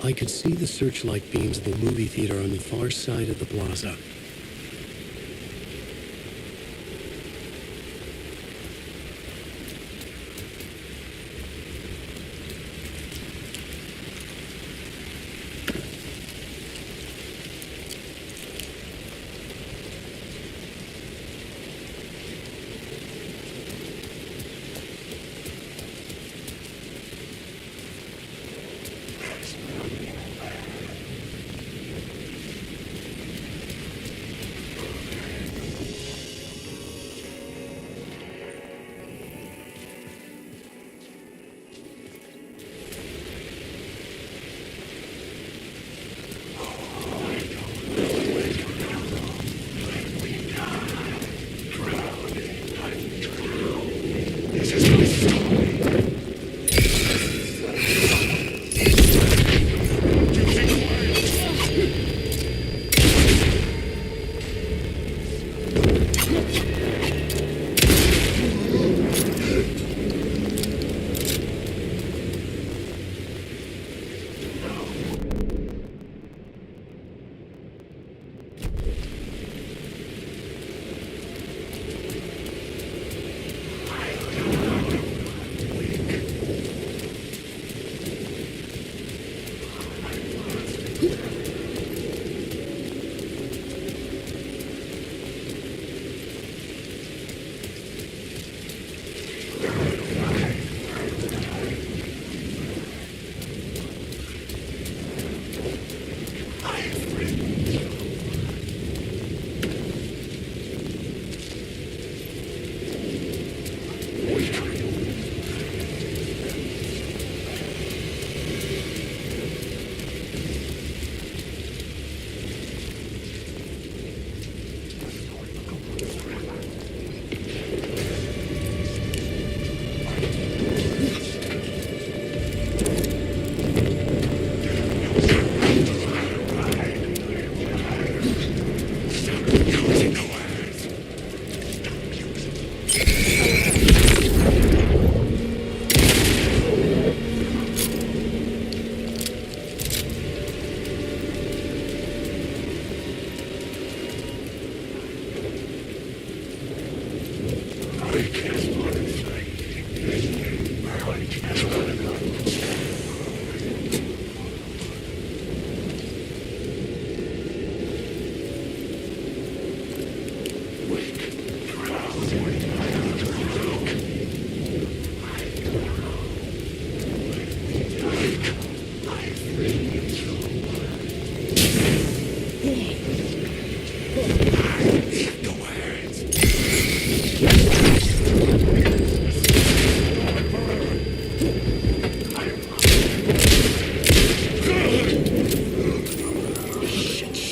I could see the searchlight beams of the movie theater on the far side of the plaza.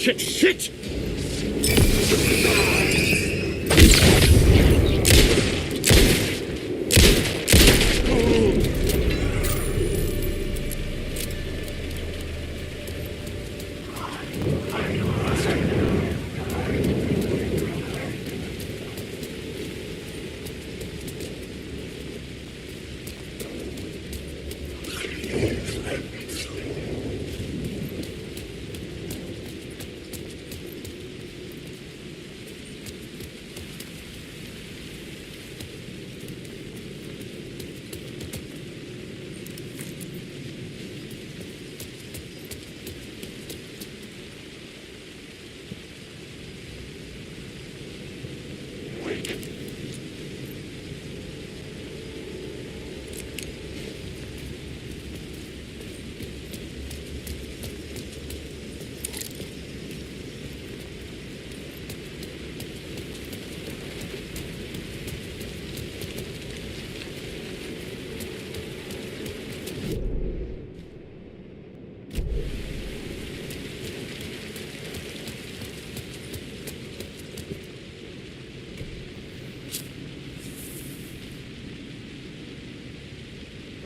Shit!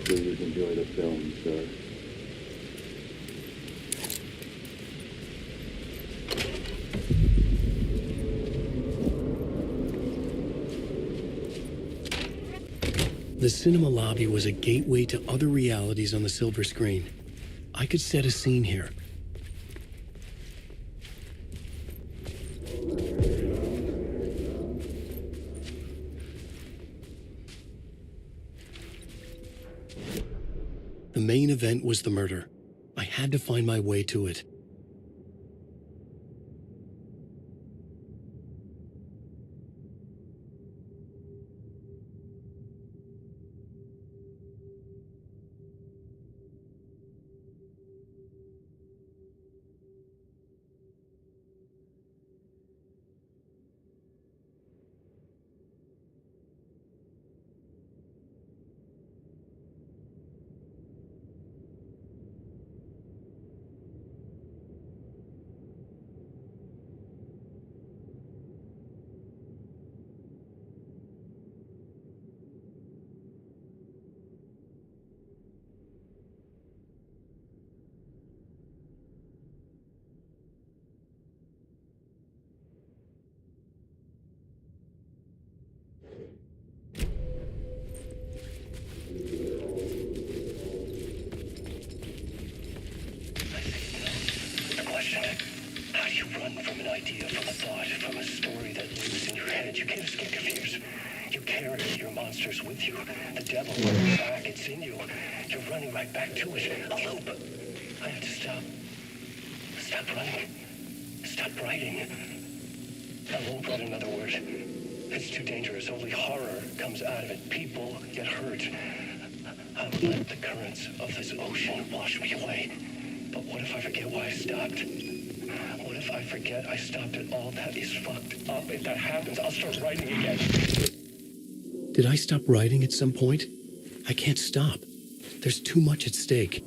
Please enjoy the film, sir. The cinema lobby was a gateway to other realities on the silver screen. I could set a scene here. The main event was the murder. I had to find my way to it. How do you run from an idea, from a thought, from a story that lives in your head? You can't escape your fears. You carry your monsters with you. The devil is back, it's in you. You're running right back to it. A loop. I have to stop. Stop running. Stop writing. I won't write another word. It's too dangerous. Only horror comes out of it. People get hurt. I'll let the currents of this ocean wash me away. But what if I forget why I stopped? What if I forget I stopped it all? That is fucked up. If that happens, I'll start writing again. Did I stop writing at some point? I can't stop. There's too much at stake.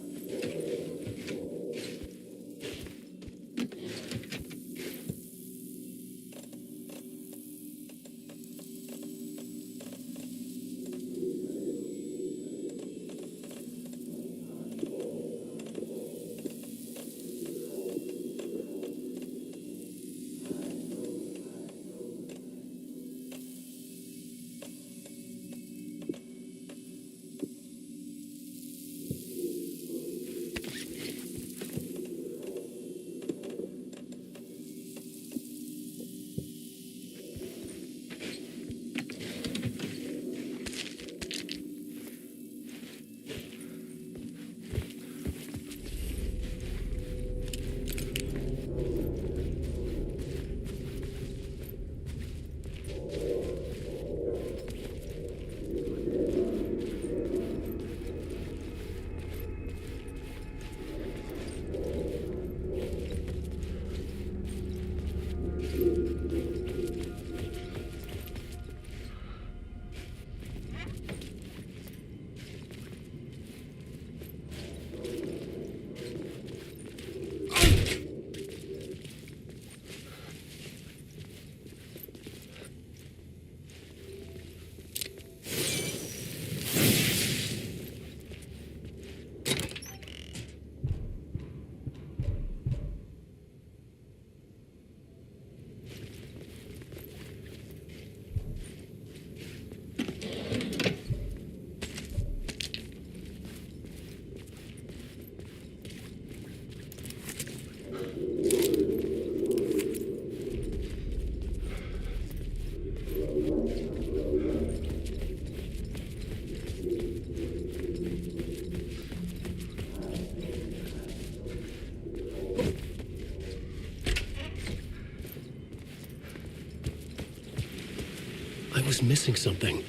I was missing something.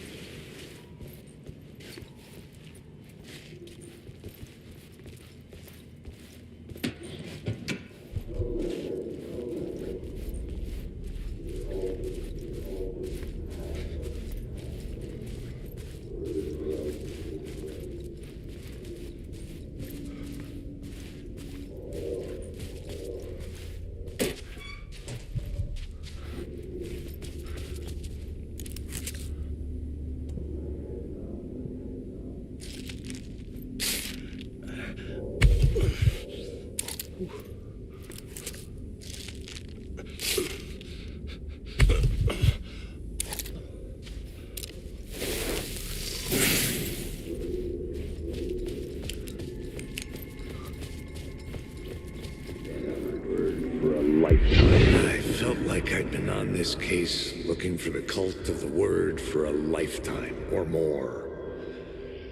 in this case, looking for the cult of the word for a lifetime or more.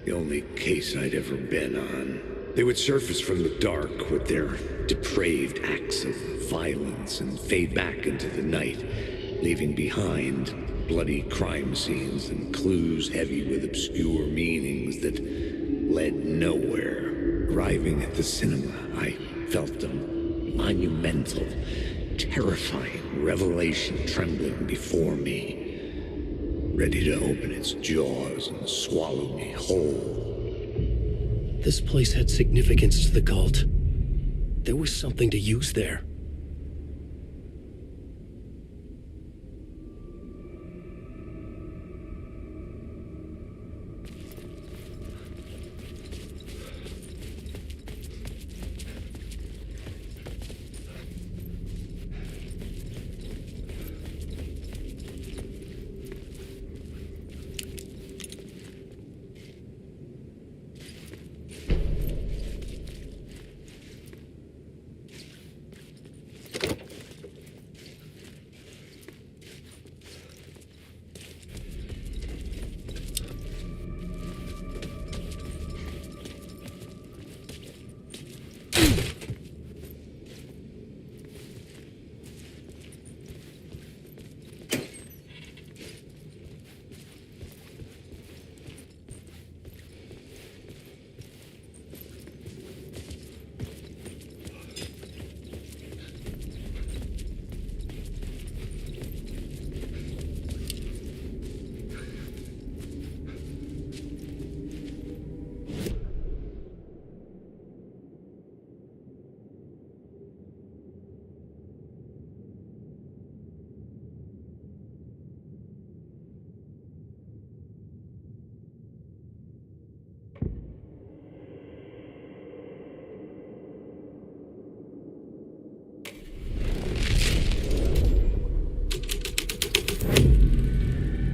The only case I'd ever been on. They would surface from the dark with their depraved acts of violence and fade back into the night, leaving behind bloody crime scenes and clues heavy with obscure meanings that led nowhere. Arriving at the cinema, I felt a monumental, terrifying revelation trembling before me, ready to open its jaws and swallow me whole. This place had significance to the cult. There was something to use there.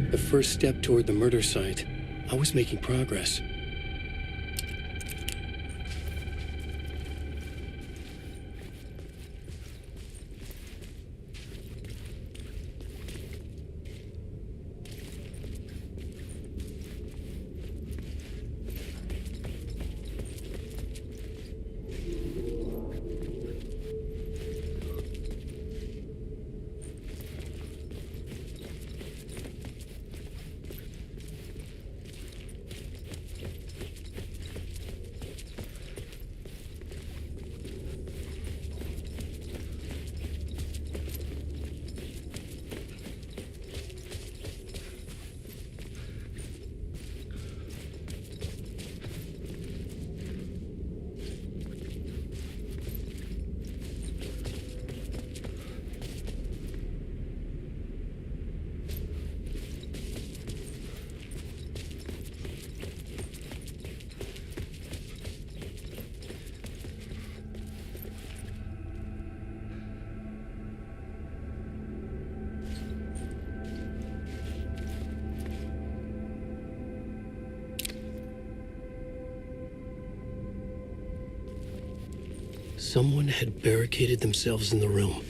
The first step toward the murder site. I was making progress. Someone had barricaded themselves in the room.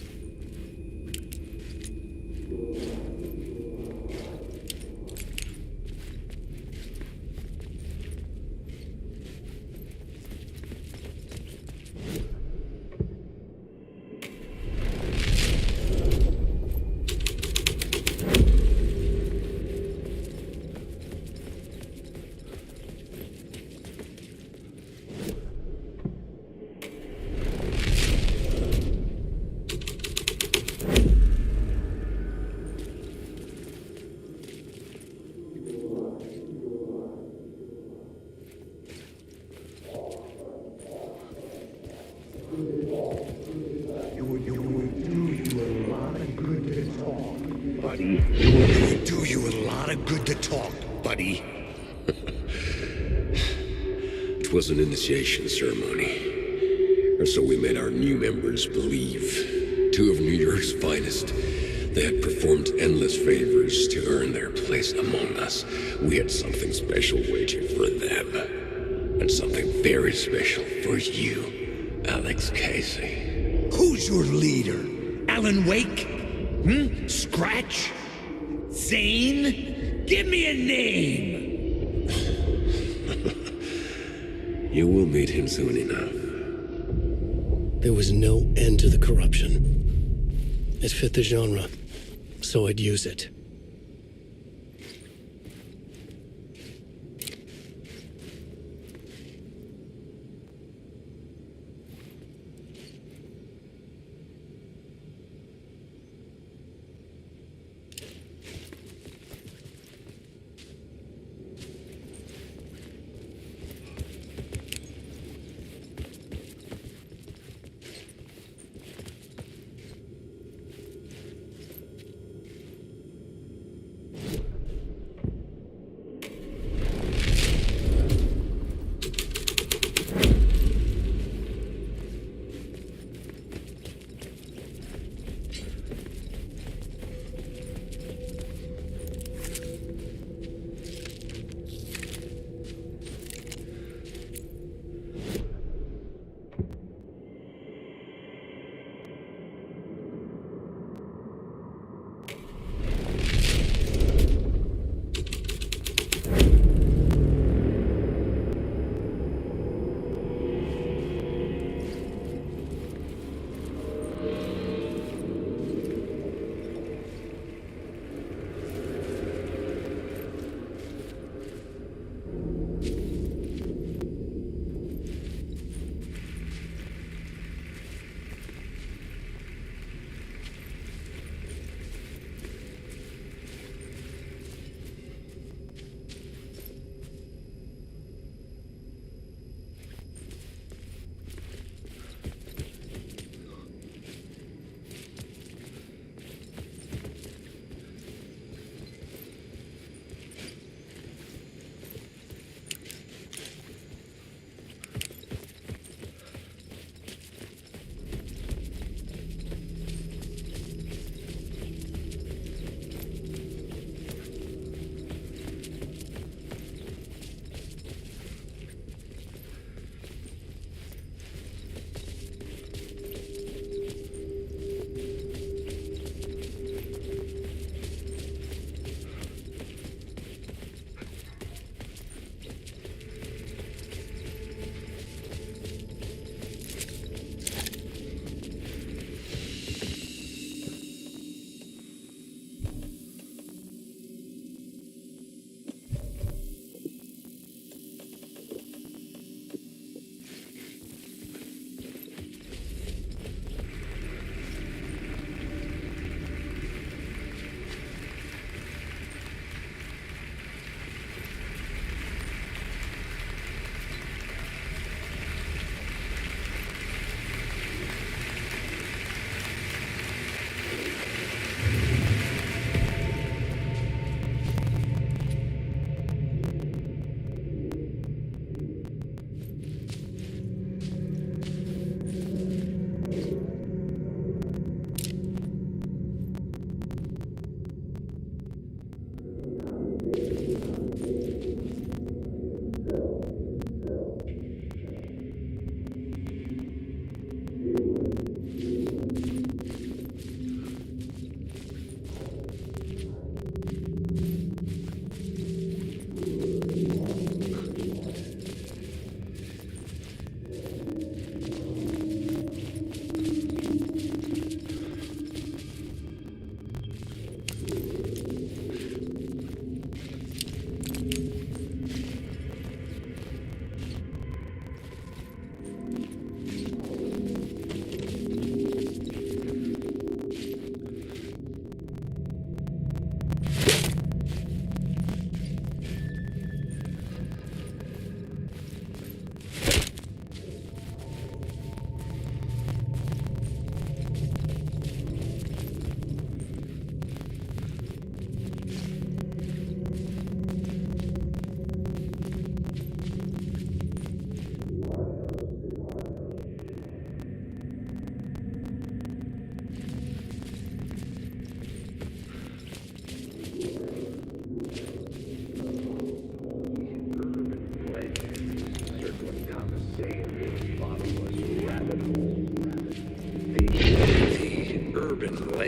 It was an initiation ceremony, or so we made our new members believe. Two of New York's finest. They had performed endless favors to earn their place among us. We had something special waiting for them. And something very special for you, Alex Casey. Who's your leader? Alan Wake? Scratch? Zane? Give me a name! You will meet him soon enough. There was no end to the corruption. It fit the genre, so I'd use it.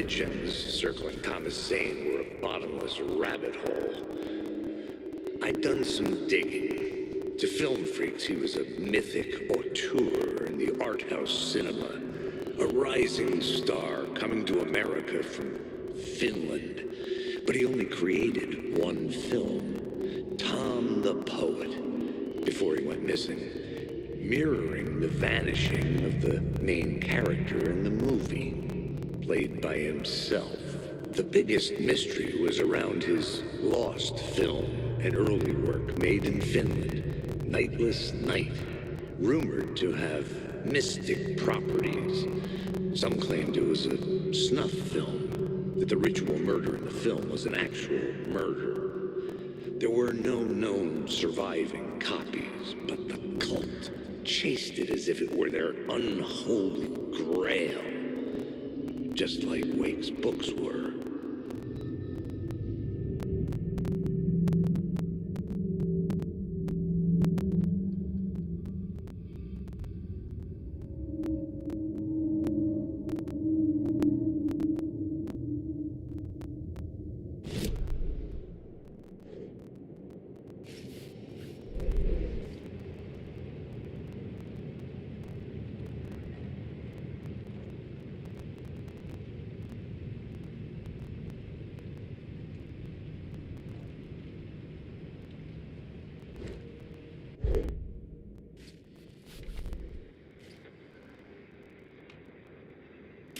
dimensions circling Thomas Zane were a bottomless rabbit hole. I'd done some digging. To film freaks, he was a mythic auteur in the art house cinema, a rising star coming to America from Finland. But he only created one film, Tom the Poet, before he went missing, mirroring the vanishing of the main character in the movie, played by himself. The biggest mystery was around his lost film, an early work made in Finland, Nightless Night, rumored to have mystic properties. Some claimed it was a snuff film, that the ritual murder in the film was an actual murder. There were no known surviving copies, but the cult chased it as if it were their unholy grail, just like Wake's books were.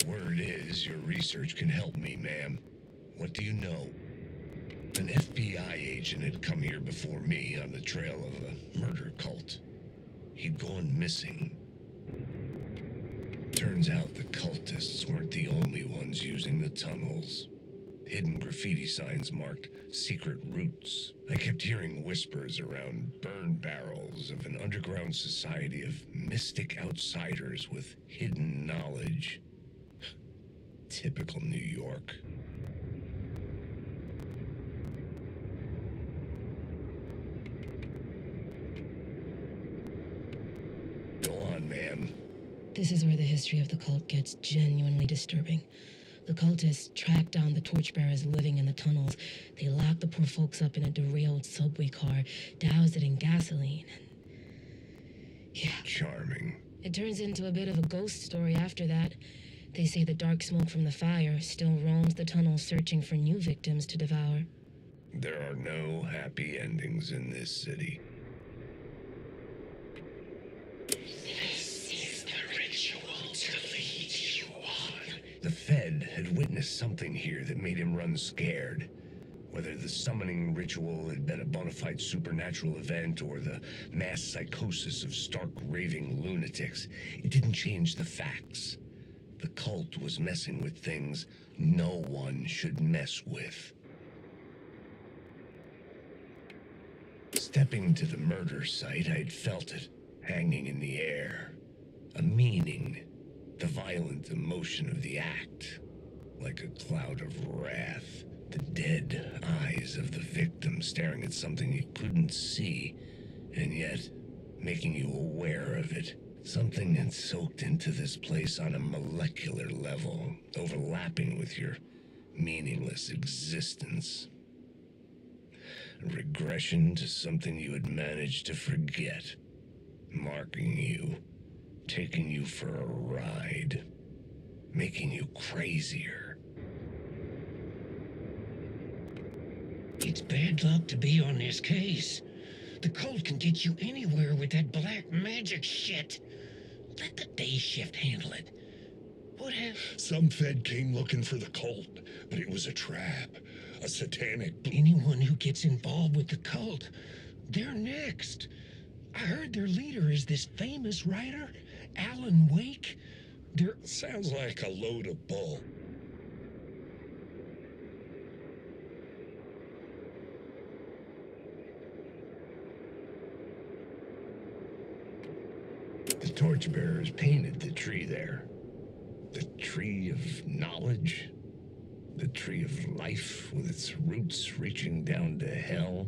Word is, your research can help me, ma'am. What do you know? An FBI agent had come here before me on the trail of a murder cult. He'd gone missing. Turns out the cultists weren't the only ones using the tunnels. Hidden graffiti signs marked secret routes. I kept hearing whispers around burn barrels of an underground society of mystic outsiders with hidden knowledge. Typical New York. Go on, ma'am. This is where the history of the cult gets genuinely disturbing. The cultists tracked down the torchbearers living in the tunnels. They locked the poor folks up in a derailed subway car, doused it in gasoline, and... yeah. Charming. It turns into a bit of a ghost story after that. They say the dark smoke from the fire still roams the tunnels searching for new victims to devour. There are no happy endings in this city. This is the ritual to lead you on. The Fed had witnessed something here that made him run scared. Whether the summoning ritual had been a bona fide supernatural event or the mass psychosis of stark raving lunatics, it didn't change the facts. The cult was messing with things no one should mess with. Stepping to the murder site, I'd felt it, hanging in the air. A meaning, the violent emotion of the act, like a cloud of wrath. The dead eyes of the victim staring at something you couldn't see, and yet making you aware of it. Something had soaked into this place on a molecular level, overlapping with your meaningless existence. A regression to something you had managed to forget, marking you, taking you for a ride, making you crazier. It's bad luck to be on this case. The cult can get you anywhere with that black magic shit. Let the day shift handle it. What have... Some Fed came looking for the cult, but it was a trap. A satanic... Anyone who gets involved with the cult, they're next. I heard their leader is this famous writer, Alan Wake. Sounds like a load of bull. The torchbearers painted the tree there. The tree of knowledge. The tree of life with its roots reaching down to hell.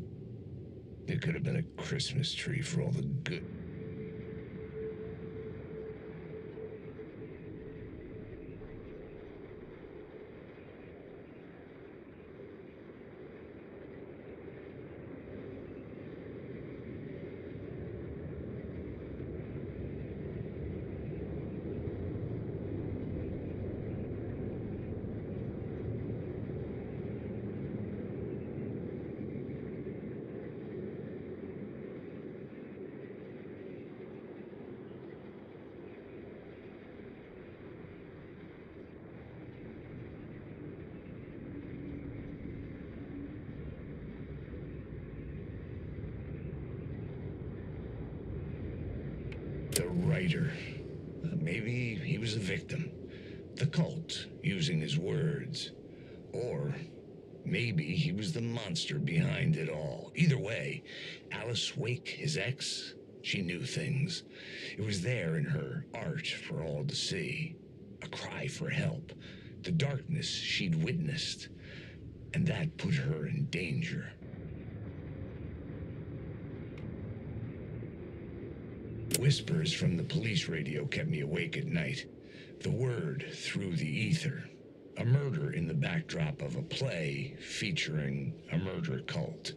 It could have been a Christmas tree for all the good. The writer. Maybe he was a victim. The cult, using his words. Or maybe he was the monster behind it all. Either way, Alice Wake, his ex, she knew things. It was there in her art for all to see. A cry for help. The darkness she'd witnessed. And that put her in danger. Whispers from the police radio kept me awake at night. The word through the ether. A murder in the backdrop of a play featuring a murder cult.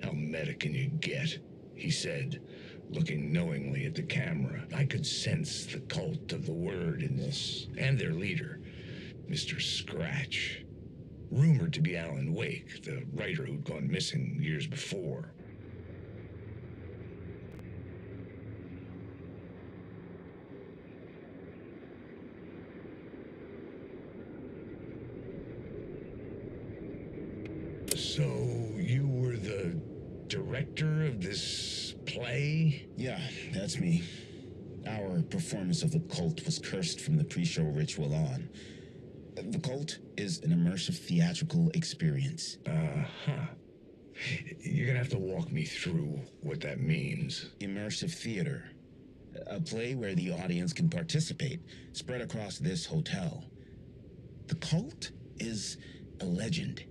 How meta can you get? He said, looking knowingly at the camera. I could sense the cult of the word in this, and their leader, Mr. Scratch. Rumored to be Alan Wake, the writer who'd gone missing years before. So, you were the director of this play? Yeah, that's me. Our performance of the cult was cursed from the pre-show ritual on. The cult is an immersive theatrical experience. Uh-huh. You're gonna have to walk me through what that means. Immersive theater. A play where the audience can participate, spread across this hotel. The cult is a legend.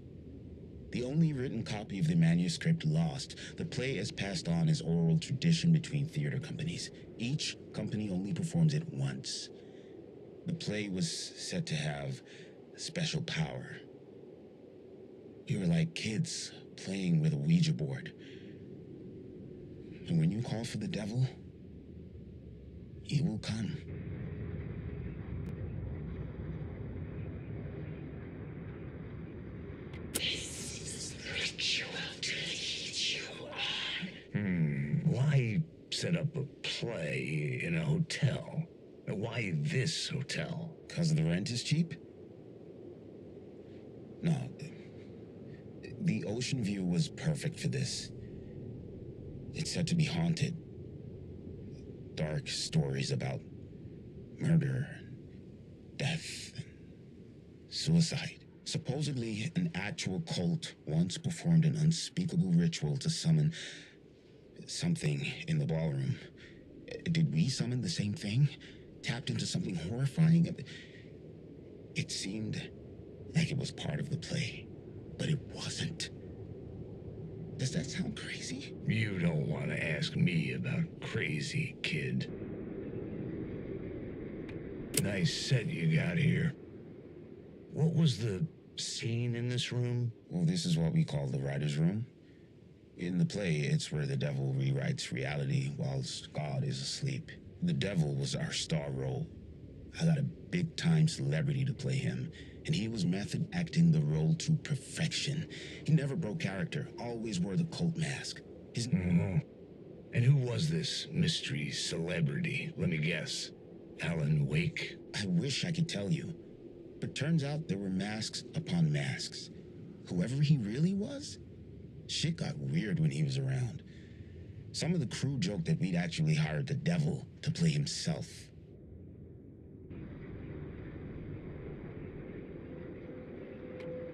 The only written copy of the manuscript lost, the play is passed on as oral tradition between theater companies. Each company only performs it once. The play was said to have special power. We were like kids playing with a Ouija board. And when you call for the devil, he will come. Why set up a play in a hotel? Why this hotel? 'Cause the rent is cheap? No. The ocean view was perfect for this. It's said to be haunted. Dark stories about murder, death, and suicide. Supposedly, an actual cult once performed an unspeakable ritual to summon something in the ballroom. Did we summon the same thing? Tapped into something horrifying? It seemed like it was part of the play, but it wasn't. Does that sound crazy? You don't want to ask me about crazy, kid. Nice set you got here. What was the scene in this room? Well, this is what we call the writer's room. In the play, it's where the devil rewrites reality whilst God is asleep. The devil was our star role. I got a big-time celebrity to play him, and he was method acting the role to perfection. He never broke character, always wore the cult mask. And who was this mystery celebrity? Let me guess. Alan Wake? I wish I could tell you, but turns out there were masks upon masks. Whoever he really was, shit got weird when he was around. Some of the crew joked that we'd actually hired the devil to play himself.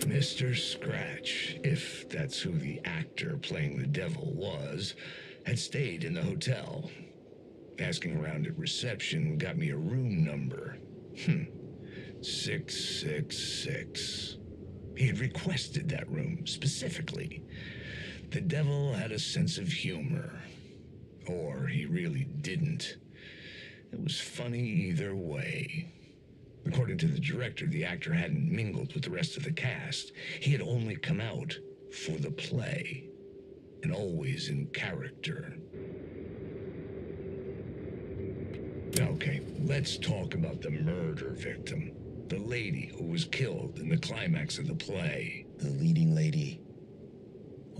Mr. Scratch, if that's who the actor playing the devil was, had stayed in the hotel. Asking around at reception got me a room number. 666. He had requested that room specifically. The devil had a sense of humor. Or he really didn't. It was funny either way. According to the director, the actor hadn't mingled with the rest of the cast. He had only come out for the play, and always in character. Okay, let's talk about the murder victim. The lady who was killed in the climax of the play. The leading lady.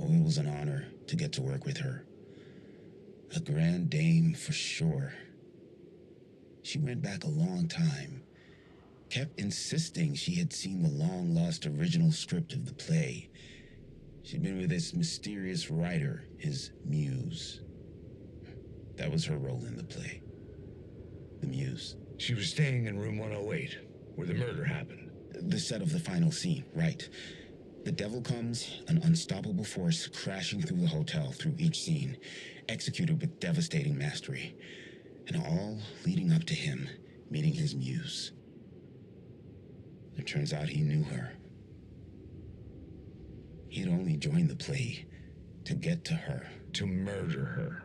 Oh, it was an honor to get to work with her. A grand dame for sure. She went back a long time. Kept insisting she had seen the long-lost original script of the play. She'd been with this mysterious writer, his muse. That was her role in the play. The muse. She was staying in room 108, where the murder happened. The set of the final scene, right. The devil comes, an unstoppable force crashing through the hotel through each scene, executed with devastating mastery, and all leading up to him meeting his muse. It turns out he knew her. He'd only joined the play to get to her. To murder her.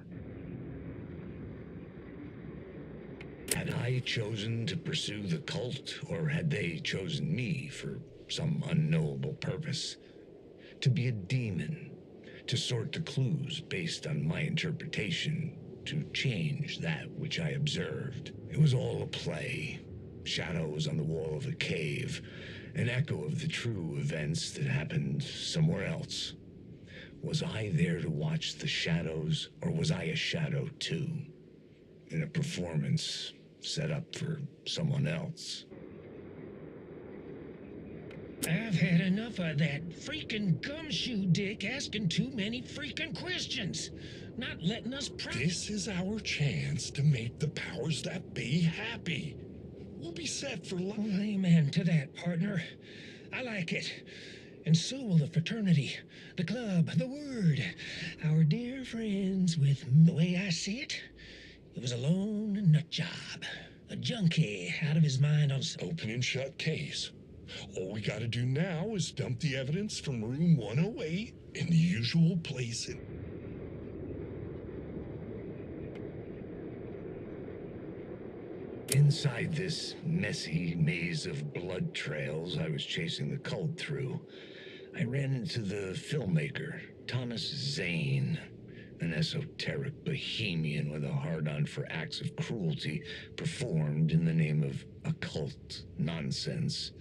Had I chosen to pursue the cult, or had they chosen me for some unknowable purpose? To be a demon, to sort the clues based on my interpretation, to change that which I observed. It was all a play. Shadows on the wall of a cave, an echo of the true events that happened somewhere else. Was I there to watch the shadows, or was I a shadow too? In a performance set up for someone else. I've had enough of that freaking gumshoe dick asking too many freaking questions. Not letting us This is our chance to make the powers that be happy. We'll be set for life. Well, amen to that, partner. I like it. And so will the fraternity, the club, the word. Our dear friends with, the way I see it, it was a lone nut job. A junkie out of his mind on... Open and shut case. All we gotta do now is dump the evidence from room 108 in the usual place. Inside this messy maze of blood trails I was chasing the cult through, I ran into the filmmaker, Thomas Zane, an esoteric bohemian with a hard-on for acts of cruelty performed in the name of occult nonsense.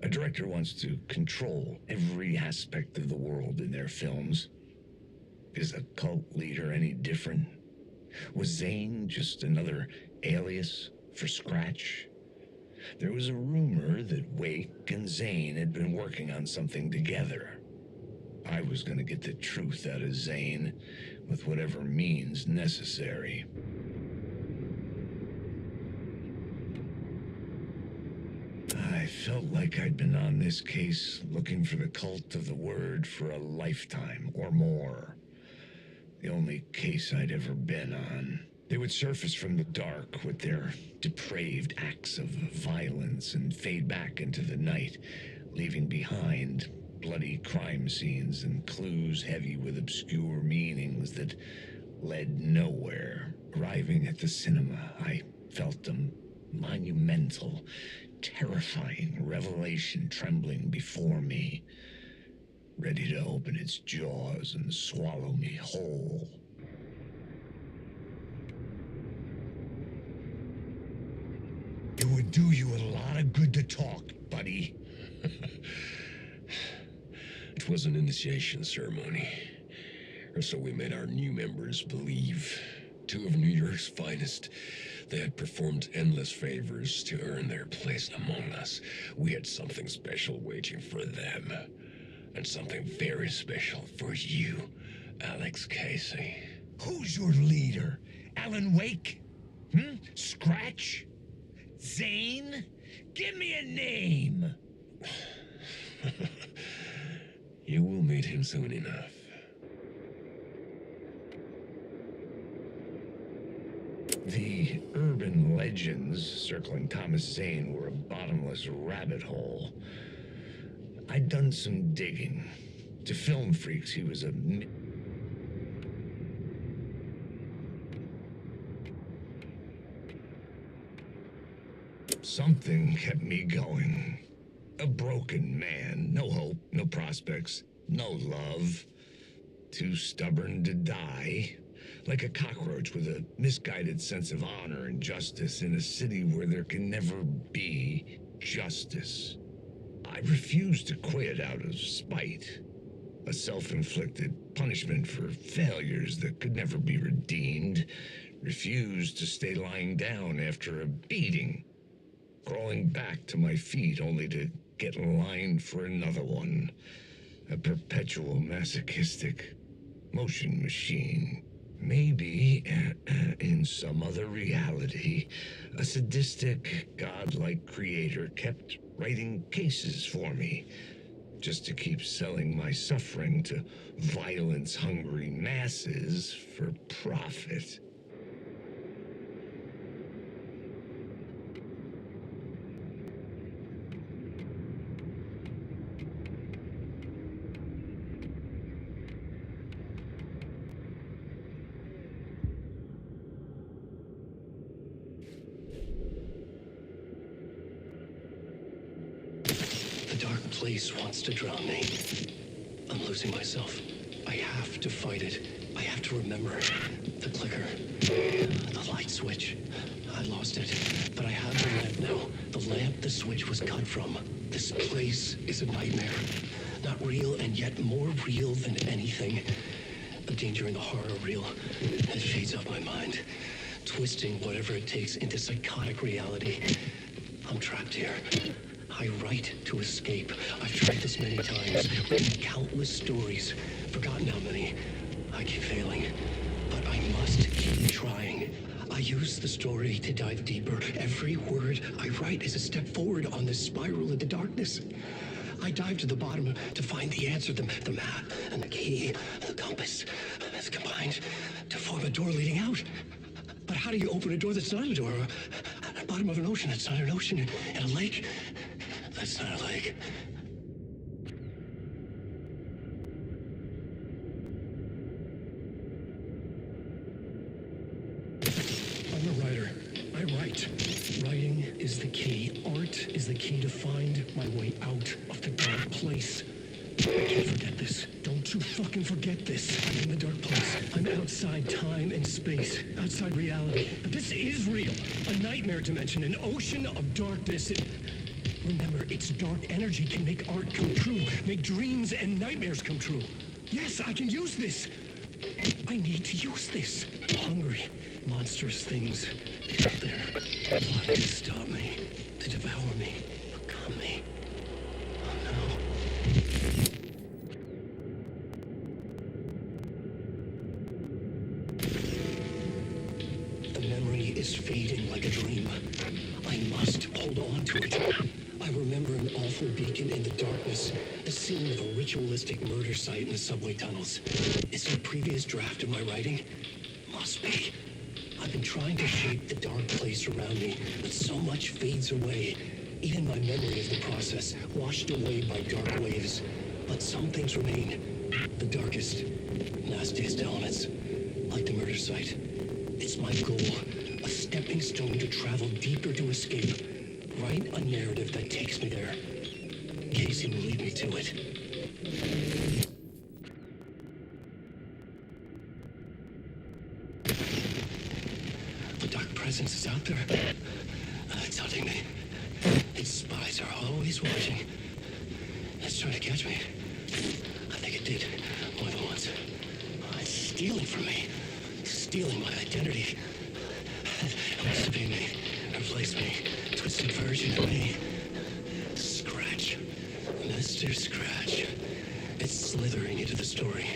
A director wants to control every aspect of the world in their films. Is a cult leader any different? Was Zane just another alias for Scratch? There was a rumor that Wake and Zane had been working on something together. I was going to get the truth out of Zane with whatever means necessary. I felt like I'd been on this case looking for the cult of the word for a lifetime or more. The only case I'd ever been on. They would surface from the dark with their depraved acts of violence and fade back into the night, leaving behind bloody crime scenes and clues heavy with obscure meanings that led nowhere. Arriving at the cinema, I felt a monumental, terrifying revelation trembling before me, ready to open its jaws and swallow me whole. It would do you a lot of good to talk, buddy. It was an initiation ceremony, or so we made our new members believe. Two of New York's finest. They had performed endless favors to earn their place among us. We had something special waiting for them, and something very special for you, Alex Casey. Who's your leader? Alan Wake? Scratch? Zane? Give me a name! You will meet him soon enough. The urban legends circling Thomas Zane were a bottomless rabbit hole. I'd done some digging. To film freaks, he was a... Something kept me going. A broken man. No hope, no prospects, no love. Too stubborn to die. Like a cockroach with a misguided sense of honor and justice in a city where there can never be justice. I refused to quit out of spite. A self-inflicted punishment for failures that could never be redeemed. Refused to stay lying down after a beating. Crawling back to my feet only to get lined for another one. A perpetual masochistic motion machine. Maybe, in some other reality, a sadistic, godlike creator kept writing cases for me, just to keep selling my suffering to violence-hungry masses for profit. The dark place wants to drown me. I'm losing myself. I have to fight it. I have to remember. The clicker. The light switch. I lost it. But I have the lamp now. The lamp the switch was cut from. This place is a nightmare. Not real, and yet more real than anything. A danger in the horror reel. It feeds off my mind. Twisting whatever it takes into psychotic reality. I'm trapped here. I write to escape. I've tried this many times, written countless stories, forgotten how many. I keep failing, but I must keep trying. I use the story to dive deeper. Every word I write is a step forward on this spiral into darkness. I dive to the bottom to find the answer, the map and the key, the compass, that's combined to form a door leading out. But how do you open a door that's not a door? At the bottom of an ocean that's not an ocean, and a lake that's not a lake. I'm a writer. I write. Writing is the key. Art is the key to find my way out of the dark place. I can't forget this. Don't you fucking forget this. I'm in the dark place. I'm outside time and space. Outside reality. But this is real. A nightmare dimension. An ocean of darkness. Remember, its dark energy can make art come true. Make dreams and nightmares come true. Yes, I can use this. I need to use this. Hungry, monstrous things. They're out there. Plotting to stop me. To devour me. Become me. Oh no. The memory is fading like a dream. I must hold on to it. I remember an awful beacon in the darkness, the scene of a ritualistic murder site in the subway tunnels. Is it a previous draft of my writing? Must be. I've been trying to shape the dark place around me, but so much fades away. Even my memory of the process, washed away by dark waves. But some things remain. The darkest, nastiest elements, like the murder site. It's my goal, a stepping stone to travel deeper to escape. Write a narrative that takes me there. Casey will lead me to it. The dark presence is out there. It's hunting me. Its spies are always watching. It's trying to catch me. I think it did more than once. It's stealing from me. Stealing my identity. It wants to be me. Replace me. Twisted version of me. Scratch. Mr. Scratch. It's slithering into the story.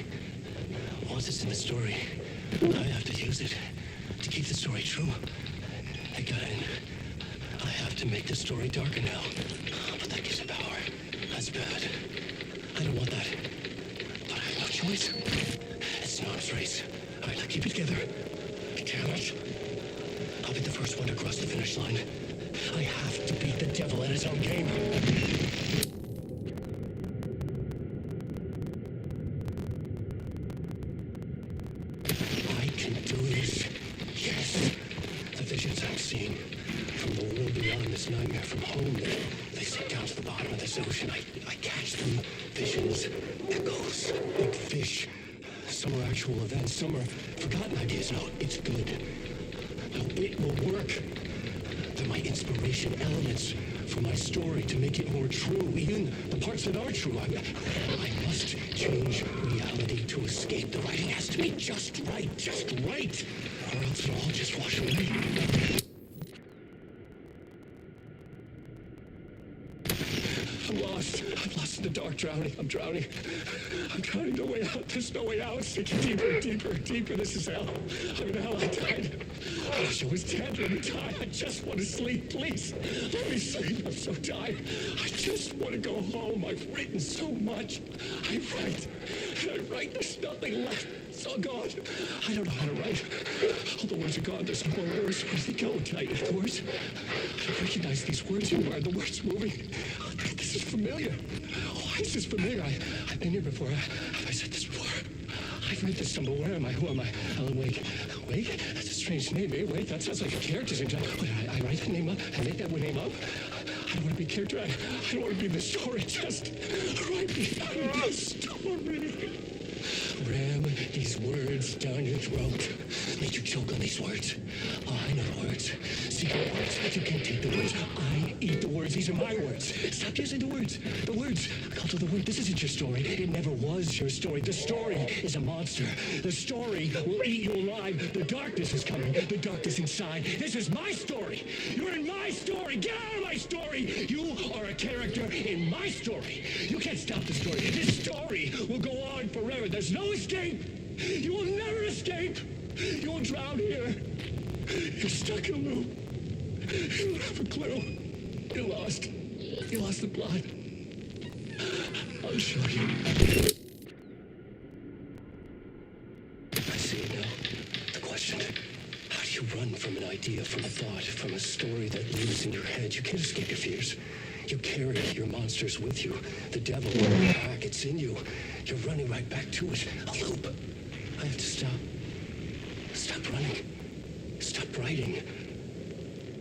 Once it's in the story, I have to use it to keep the story true. I got in. I have to make the story darker now. But that gives it power. That's bad. I don't want that. But I have no choice. It's an arms race. All right, now keep it together. Damn it. I'll be the first one to cross the finish line. I have to beat the devil at his own game. I can do this. Yes. The visions I'm seeing from the world beyond this nightmare, from home, they sink down to the bottom of this ocean. I catch them. Visions, echoes, big fish. Some are actual events, some are forgotten ideas. No, it's good. No, it will work. They're my inspiration, elements for my story to make it more true, even the parts that are true. I must change reality to escape. The writing has to be just right, or else it'll all just wash away. I'm lost. I've lost the dark, drowning. I'm drowning. I'm drowning. No way out. There's no way out. It's sinking deeper, deeper, deeper. This is hell. I'm in hell. I died. I wish I was dead. Let me die. I just want to sleep. Please. Let me sleep. I'm so tired. I just want to go home. I've written so much. I write. And I write. There's nothing left. It's all gone. I don't know how to write. All the words are gone. There's no more words. Where do they go? The words? I don't recognize these words anymore. The words moving. This is familiar. Why is this familiar? I've been here before. Have I said this before? I've read this somewhere. Where am I? Who am I? Alan Wake. Wake? That's a strange name, eh? Wake? That sounds like a character's name. What, I write that name up? I make that name up? I don't want to be a character. I don't want to be in the story. Just write me out of the story. Ram these words down your throat. Make you choke on these words. Oh, I know the words. Secret words. You can't take the words. I eat the words. These are my words. Stop using the words. The words. Cult of the word. This isn't your story. It never was your story. The story is a monster. The story will eat you alive. The darkness is coming. The darkness inside. This is my story. You're in my story. Get out of my story. You are a character in my story. You can't stop the story. This story will go on forever. There's no escape. You will never escape. You will drown here. You're stuck in a loop. You don't have a clue. You're lost. You lost the plot. I'll show you. I see it now. The question. How do you run from an idea, from a thought, from a story that lives in your head? You can't escape your fears. You carry your monsters with you. The devil will back. It's in you. You're running right back to it. A loop. I have to stop. Stop running. Stop writing.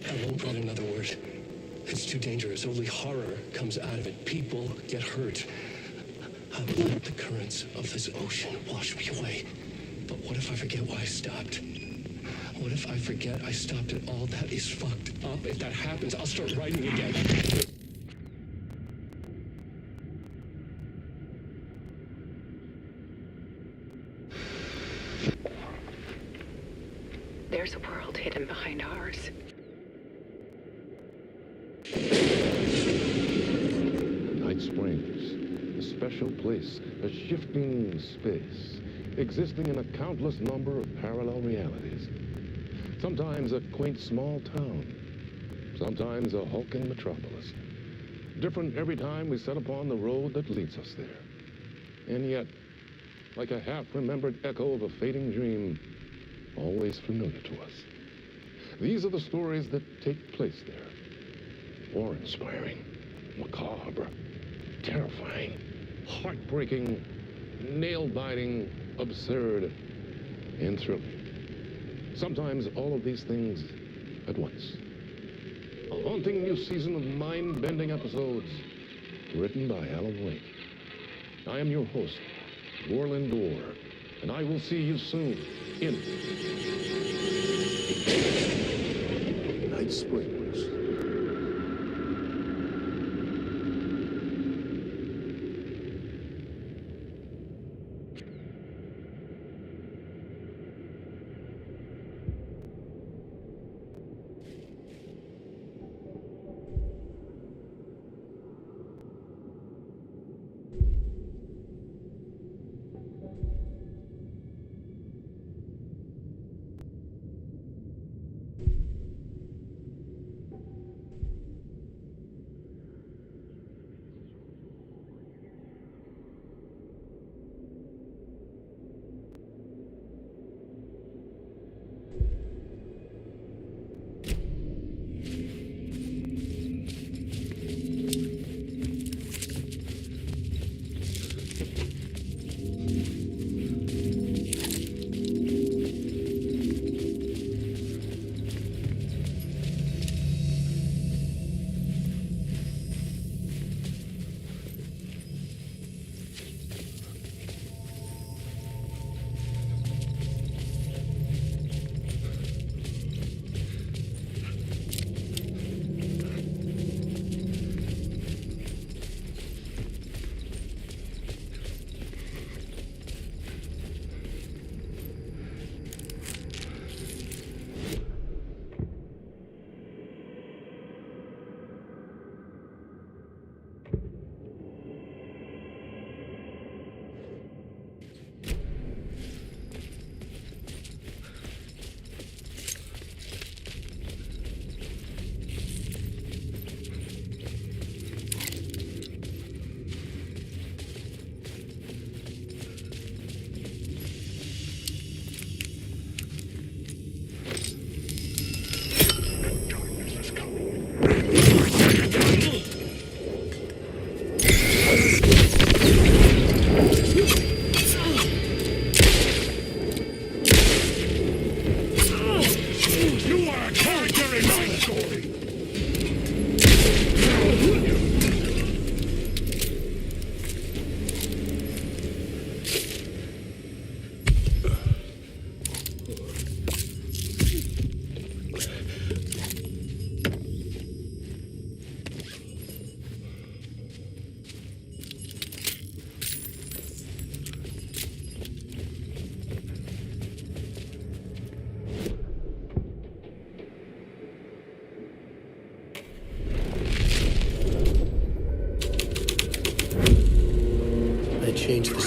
I won't write another word. It's too dangerous. Only horror comes out of it. People get hurt. I will let the currents of this ocean wash me away. But what if I forget why I stopped? What if I forget I stopped at all? That is fucked up. If that happens, I'll start writing again. There's a world hidden behind ours. Night Springs, a special place, a shifting space, existing in a countless number of parallel realities. Sometimes a quaint small town, sometimes a hulking metropolis. Different every time we set upon the road that leads us there. And yet, like a half-remembered echo of a fading dream, always familiar to us. These are the stories that take place there. Awe-inspiring, macabre, terrifying, heartbreaking, nail-biting, absurd, and thrilling. Sometimes all of these things at once. A haunting new season of mind-bending episodes written by Alan Wake. I am your host, Borland Dorr, and I will see you soon in Night Springs.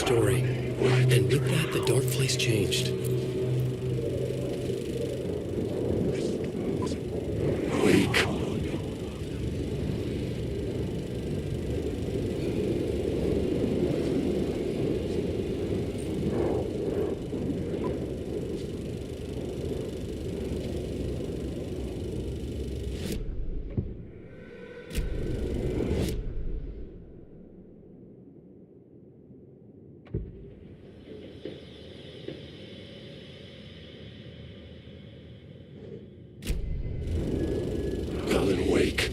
story. And with that, the dark place changed. Wake. Colin, wake.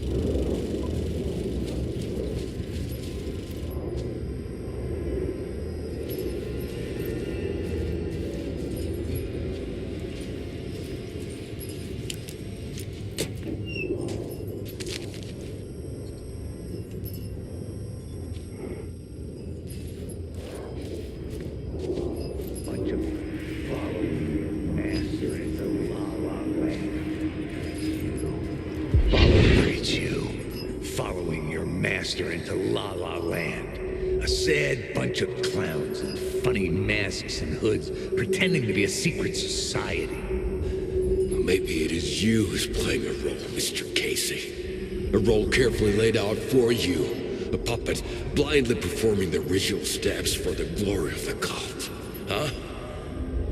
Bunch of following master into La La Land. Following your master into La La Land. A sad bunch of clowns in funny masks and hoods, pretending to be a secret society. Maybe it is you who's playing a role, Mr. Casey. A role carefully laid out for you. A puppet blindly performing the ritual steps for the glory of the cult. Huh?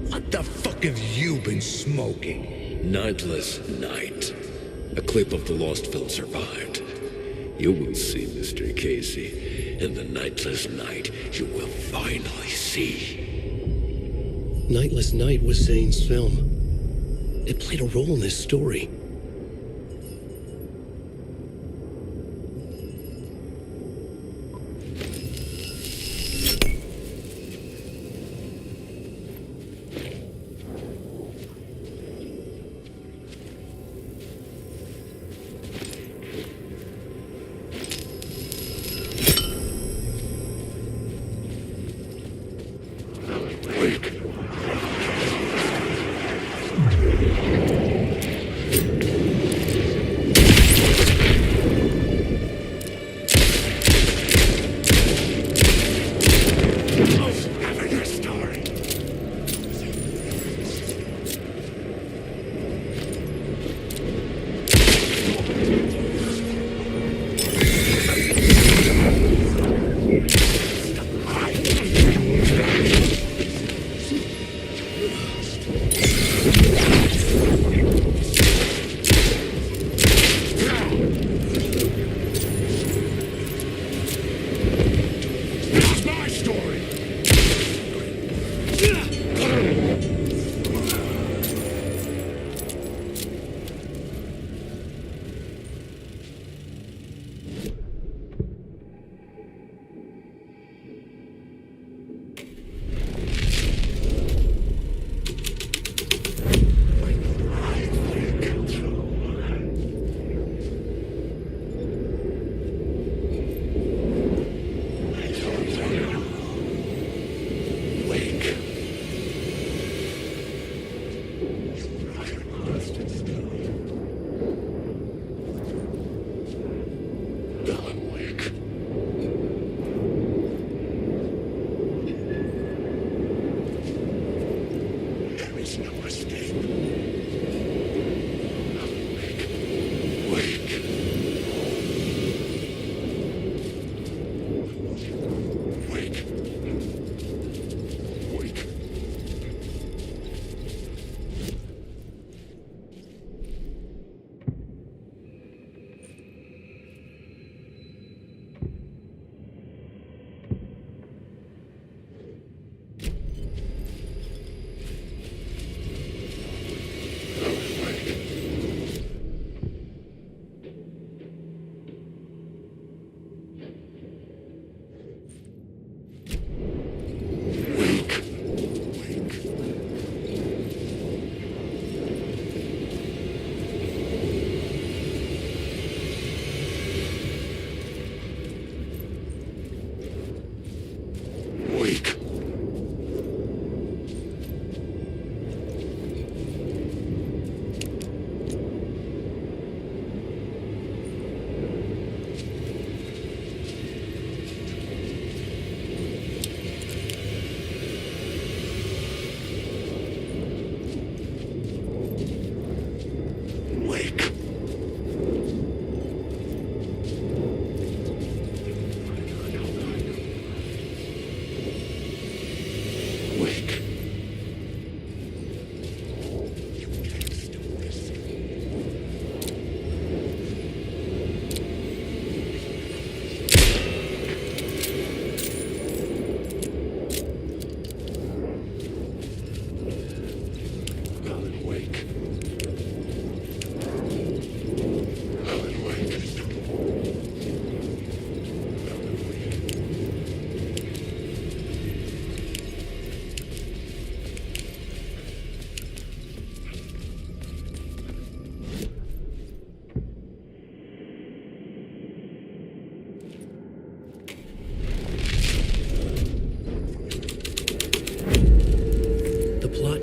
What the fuck have you been smoking? Nightless Night. A clip of the lost film survived. You will see, Mr. Casey. In the Nightless Night, you will finally see. Nightless Night was Zane's film. It played a role in this story.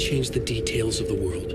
change the details of the world.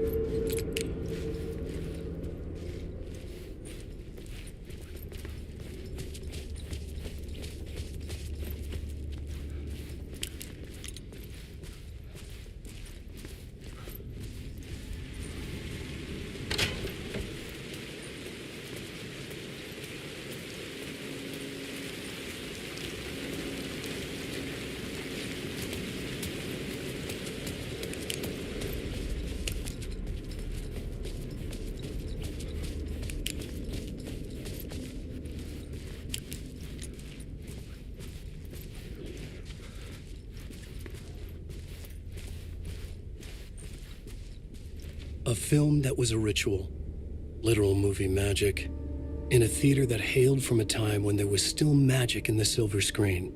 A film that was a ritual, literal movie magic, in a theater that hailed from a time when there was still magic in the silver screen.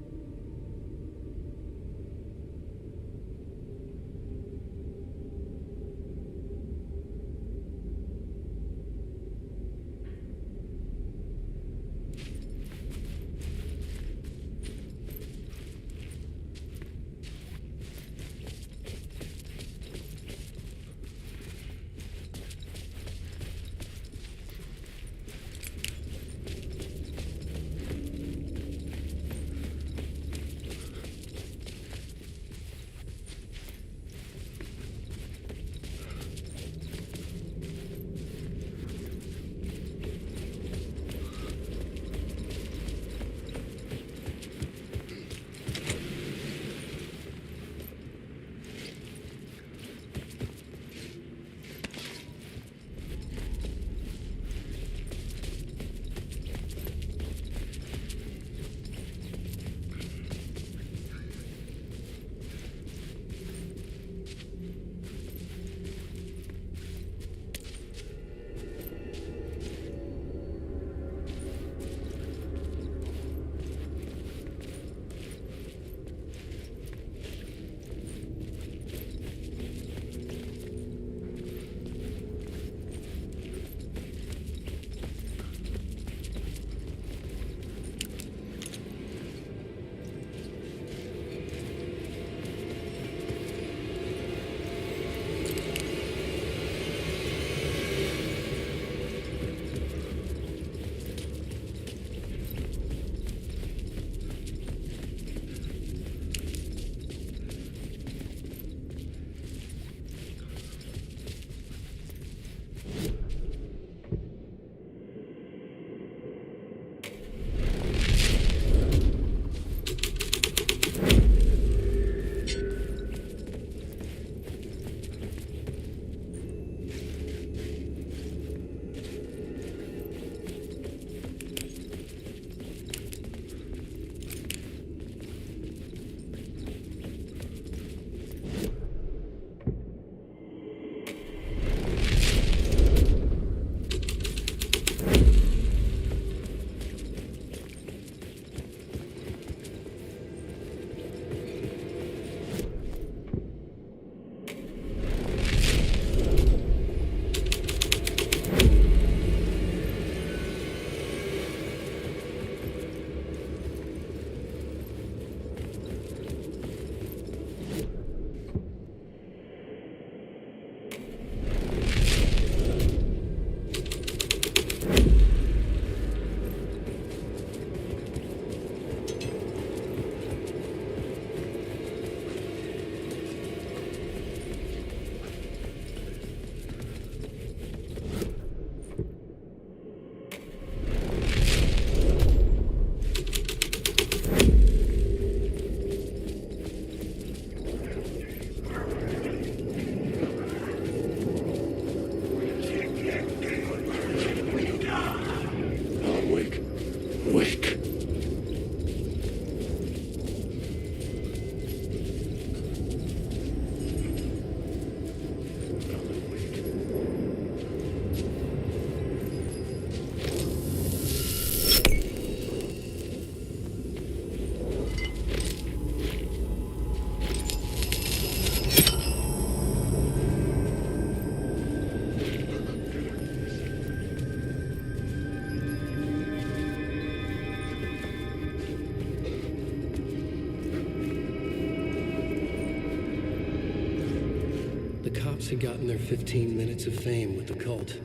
Terrorists had gotten their 15 minutes of fame with the cult,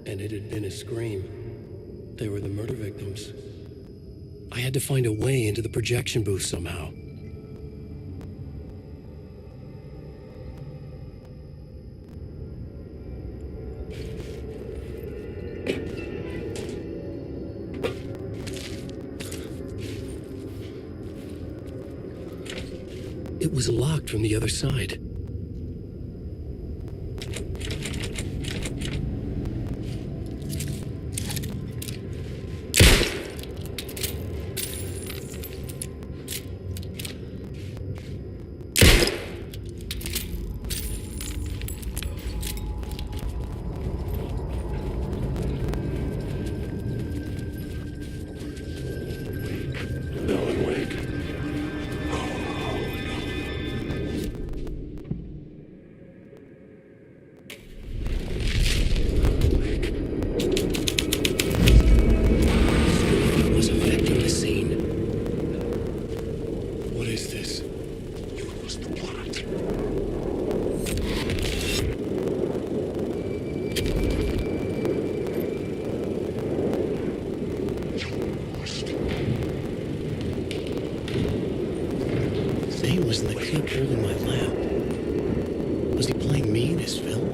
and it had been a scream. They were the murder victims. I had to find a way into the projection booth somehow. It was locked from the other side. Was in the clip holding my lamp. Was he playing me in his film?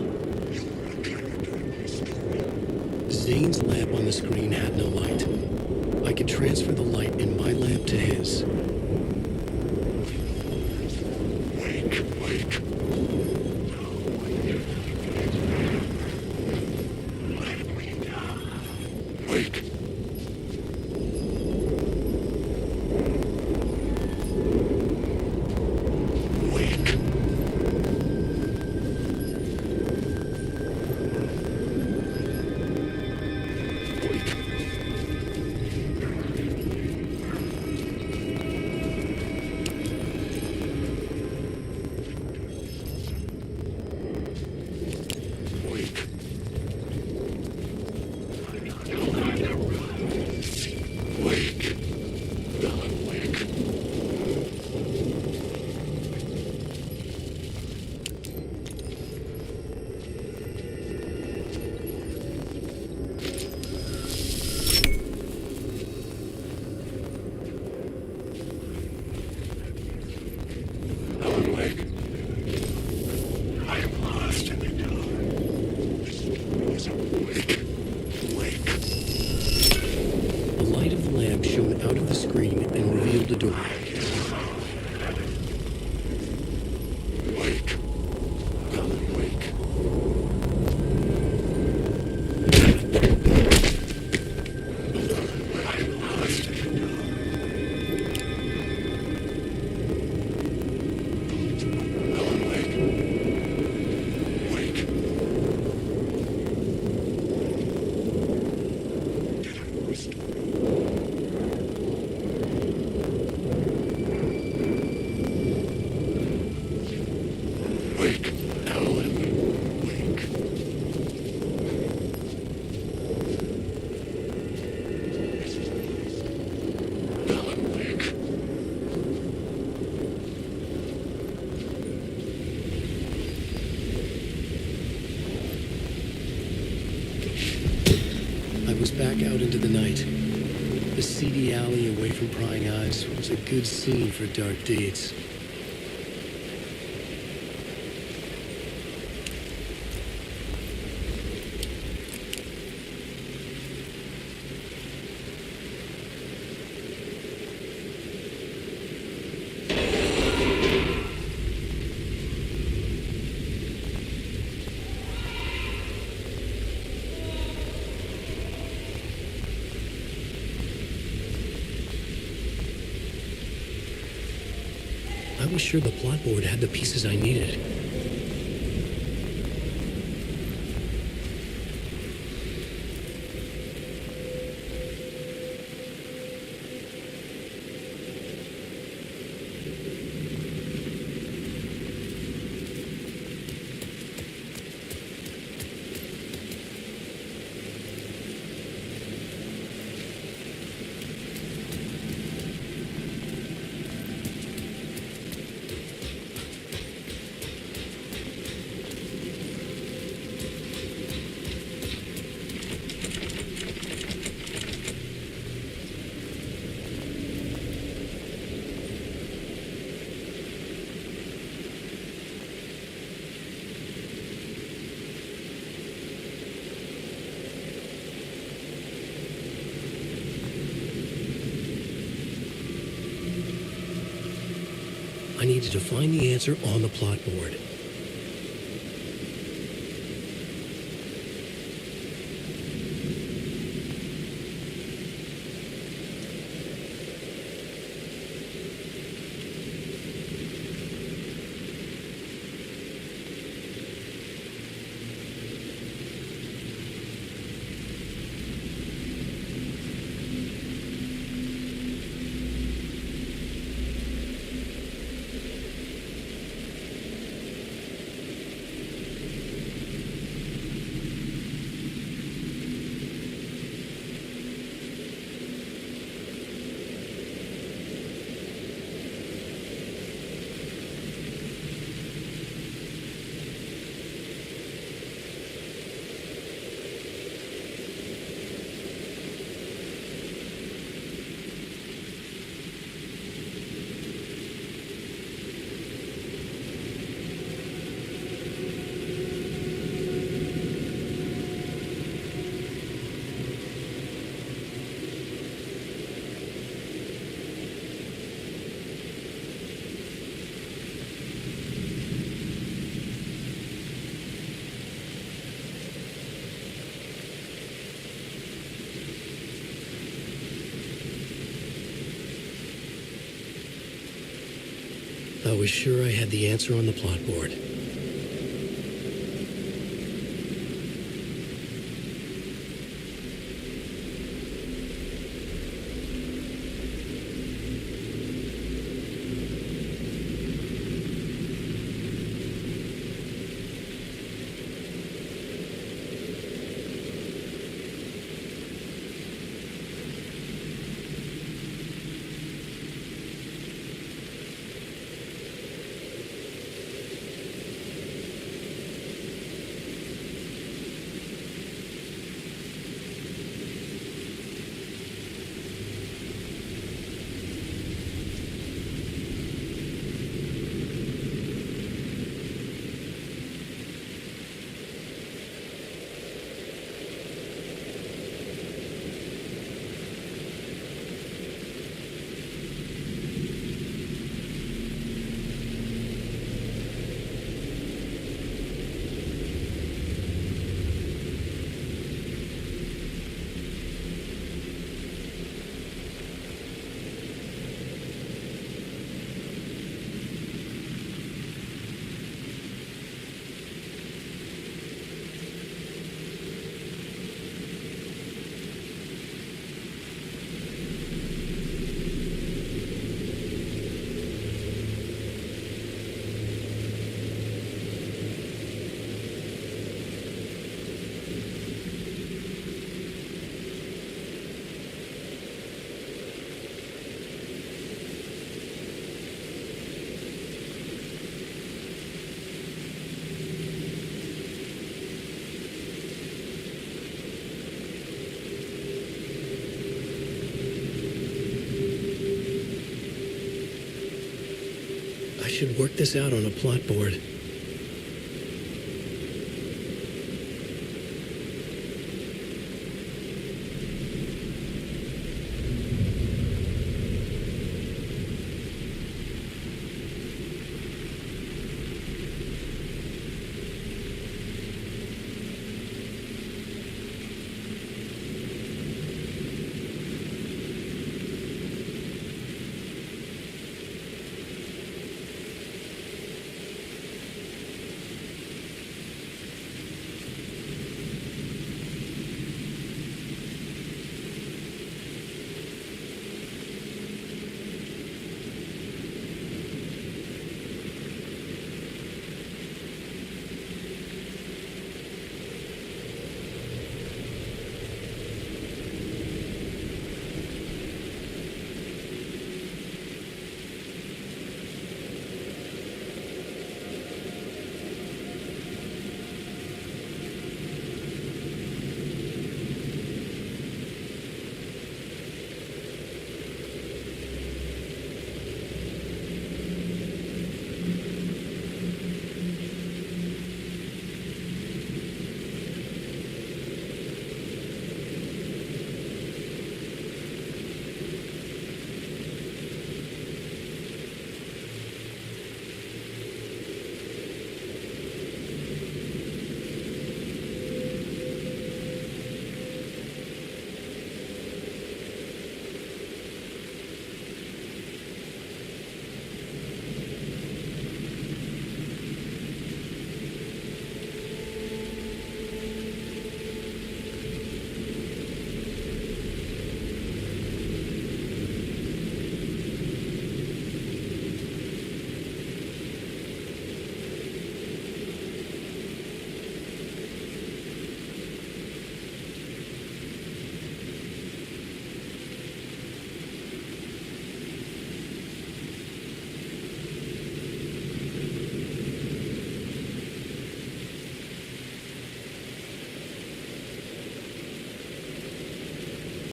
Zane's lamp on the screen had no light. I could transfer the light in my lamp to his. Wake. Wake. Back out into the night. The seedy alley away from prying eyes was a good scene for dark deeds. I was sure the plot board had the pieces I needed. needed to find the answer on the plot board. I was sure I had the answer on the plot board. I should work this out on a plot board.